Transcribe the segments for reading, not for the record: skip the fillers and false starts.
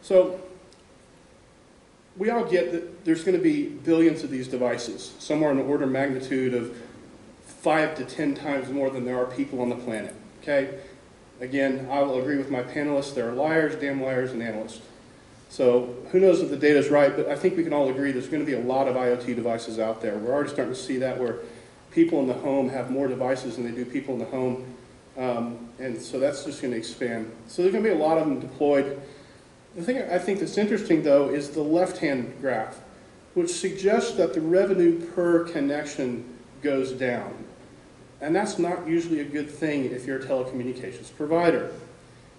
So we all get that there's going to be billions of these devices, somewhere in the order of magnitude of 5 to 10 times more than there are people on the planet. Okay? Again, I will agree with my panelists. There are liars, damn liars, and analysts. So who knows if the data is right, but I think we can all agree there's going to be a lot of IoT devices out there. We're already starting to see that where people in the home have more devices than they do people in the home. And so that's just going to expand. So there's going to be a lot of them deployed. The thing I think that's interesting, though, is the left-hand graph, which suggests that the revenue per connection goes down. And that's not usually a good thing if you're a telecommunications provider,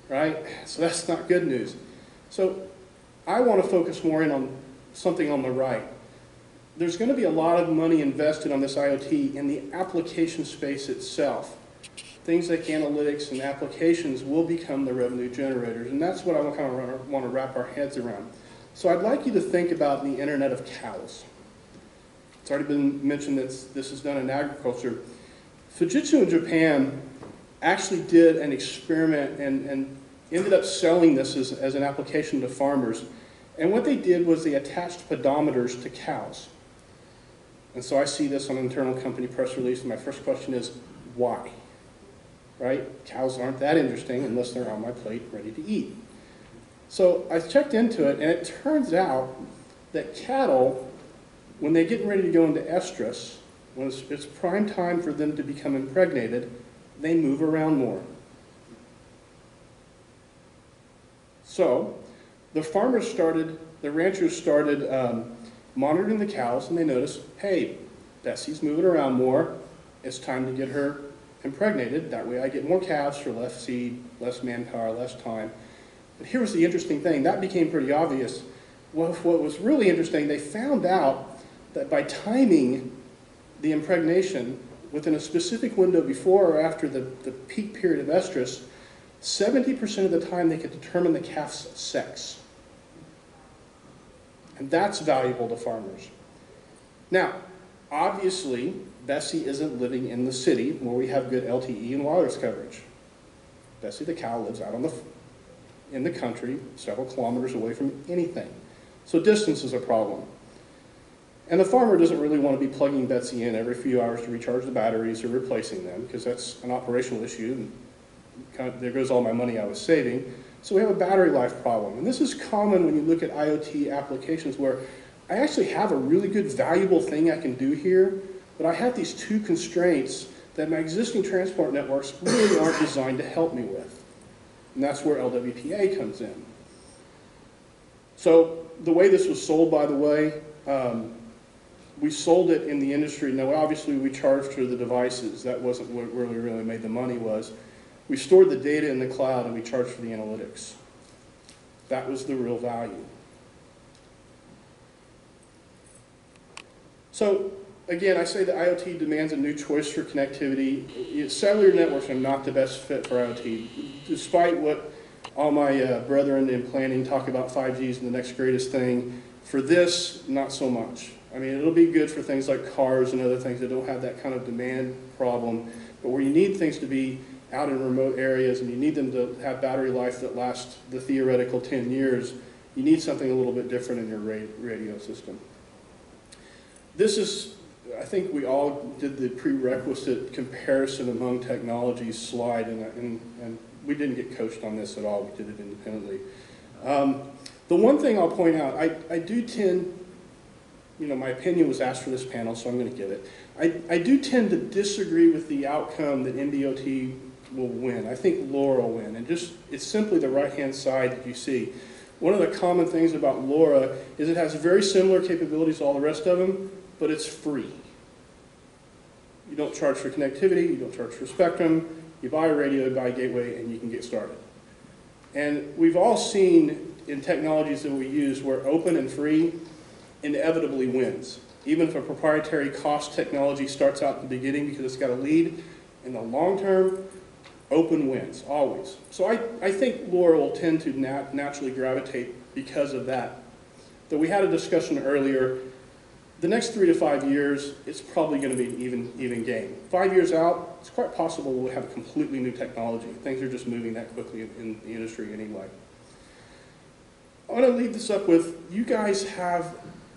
right? So that's not good news. So I want to focus more in on something on the right. There's going to be a lot of money invested on this IoT in the application space itself. Things like analytics and applications will become the revenue generators, and that's what I kind of want to wrap our heads around. So I'd like you to think about the Internet of Cows. It's already been mentioned that this is done in agriculture. Fujitsu in Japan actually did an experiment and ended up selling this as an application to farmers. And what they did was they attached pedometers to cows. And so I see this on an internal company press release, and my first question is, why? Right? Cows aren't that interesting unless they're on my plate ready to eat. So I checked into it, and it turns out that cattle, when they're getting ready to go into estrus, when it's prime time for them to become impregnated, they move around more. So the ranchers started monitoring the cows, and they noticed, hey, Bessie's moving around more. It's time to get her impregnated. That way I get more calves for less seed, less manpower, less time. But here was the interesting thing. That became pretty obvious. What was really interesting, they found out that by timing the impregnation within a specific window before or after the peak period of estrus, 70% of the time they could determine the calf's sex. And that's valuable to farmers. Now, obviously, Bessie isn't living in the city where we have good LTE and wireless coverage. Bessie the cow lives out in the country, several kilometers away from anything. So distance is a problem. And the farmer doesn't really want to be plugging Betsy in every few hours to recharge the batteries or replacing them, because that's an operational issue. And there goes all my money I was saving. So we have a battery life problem. And this is common when you look at IoT applications where I actually have a really good, valuable thing I can do here, but I have these two constraints that my existing transport networks really aren't designed to help me with. And that's where LWPA comes in. So the way this was sold, by the way, we sold it in the industry. Now, obviously, we charged for the devices. That wasn't where we really made the money was. We stored the data in the cloud, and we charged for the analytics. That was the real value. So, again, I say that IoT demands a new choice for connectivity. Cellular networks are not the best fit for IoT. Despite what all my brethren in planning talk about 5G is the next greatest thing, for this, not so much. I mean, it'll be good for things like cars and other things that don't have that kind of demand problem, but where you need things to be out in remote areas and you need them to have battery life that lasts the theoretical 10 years, you need something a little bit different in your radio system. This is, I think we all did the prerequisite comparison among technologies slide, and we didn't get coached on this at all. We did it independently. The one thing I'll point out, I do tend, my opinion was asked for this panel, so I'm going to give it. I do tend to disagree with the outcome that NB-OT will win. I think LoRa will win, and it's simply the right-hand side that you see. One of the common things about LoRa is it has very similar capabilities to all the rest of them, but it's free. You don't charge for connectivity, you don't charge for spectrum, you buy a radio, you buy a gateway, and you can get started. And we've all seen in technologies that we use where open and free inevitably wins. Even if a proprietary cost technology starts out in the beginning because it's got a lead, in the long term, open wins, always. So I think LoRa will tend to naturally gravitate because of that. Though we had a discussion earlier, the next 3 to 5 years, it's probably going to be an even game. 5 years out, it's quite possible we'll have a completely new technology. Things are just moving that quickly in the industry anyway. want to leave this up with, you guys have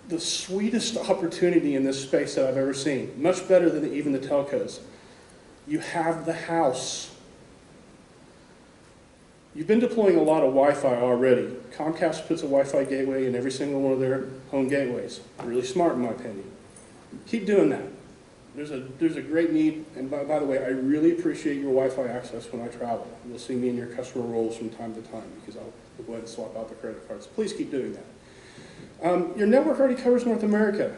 the sweetest opportunity in this space that I've ever seen. Much better than even the telcos. You have the house. You've been deploying a lot of Wi-Fi already. Comcast puts a Wi-Fi gateway in every single one of their home gateways. Really smart, in my opinion. Keep doing that. There's a great need, and by the way, I really appreciate your Wi-Fi access when I travel. You'll see me in your customer roles from time to time because I'll go ahead and swap out the credit cards. Please keep doing that. Your network already covers North America.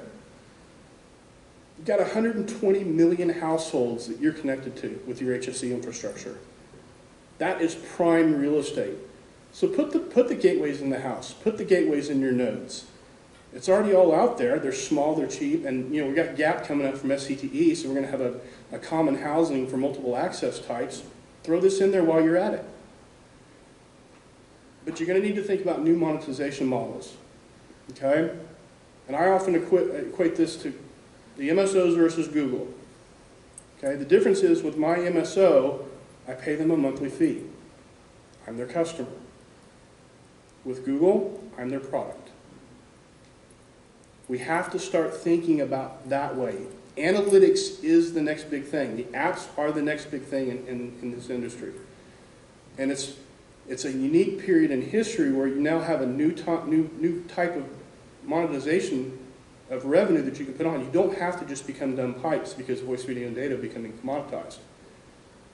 You've got 120 million households that you're connected to with your HFC infrastructure. That is prime real estate. So put the gateways in the house. Put the gateways in your nodes. It's already all out there. They're small, they're cheap, and we've got GAP coming up from SCTE, so we're going to have a common housing for multiple access types. Throw this in there while you're at it. But you're going to need to think about new monetization models, okay? And I often equate this to the MSOs versus Google. Okay, the difference is with my MSO, I pay them a monthly fee. I'm their customer. With Google, I'm their product. We have to start thinking about that way. Analytics is the next big thing. The apps are the next big thing in this industry. And it's a unique period in history where you now have a new type of monetization of revenue that you can put on. You don't have to just become dumb pipes because voice, video, and data are becoming commoditized.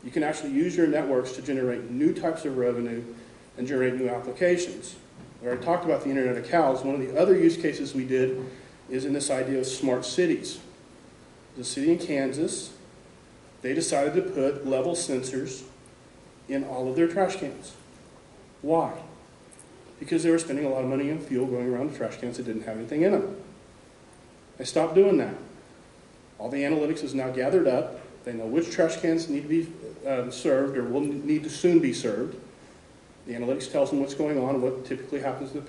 You can actually use your networks to generate new types of revenue and generate new applications. We already talked about the Internet of Cows. One of the other use cases we did is in this idea of smart cities. The city in Kansas, they decided to put level sensors in all of their trash cans. Why? Because they were spending a lot of money on fuel going around the trash cans that didn't have anything in them. They stopped doing that. All the analytics is now gathered up. They know which trash cans need to be served or will need to soon be served. The analytics tells them what's going on and what typically happens to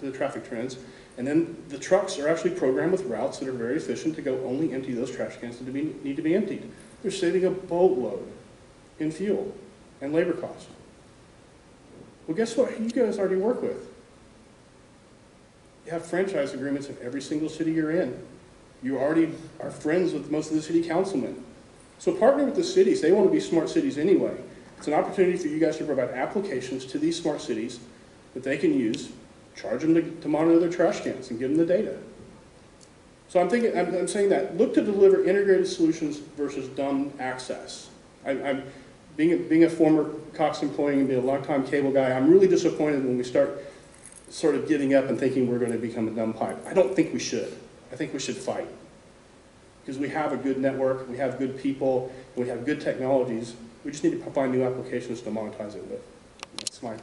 the traffic trends. And then the trucks are actually programmed with routes that are very efficient to go only empty those trash cans that need to be emptied. They're saving a boatload in fuel and labor cost. Well, guess what? You guys already work with. You have franchise agreements in every single city you're in. You already are friends with most of the city councilmen. So partner with the cities. They want to be smart cities anyway. It's an opportunity for you guys to provide applications to these smart cities that they can use, charge them to monitor their trash cans and give them the data. So I'm saying that, look to deliver integrated solutions versus dumb access. Being a former Cox employee and being a longtime cable guy, I'm really disappointed when we start sort of giving up and thinking we're going to become a dumb pipe. I don't think we should. I think we should fight. Because we have a good network, we have good people, and we have good technologies. We just need to find new applications to monetize it with. That's my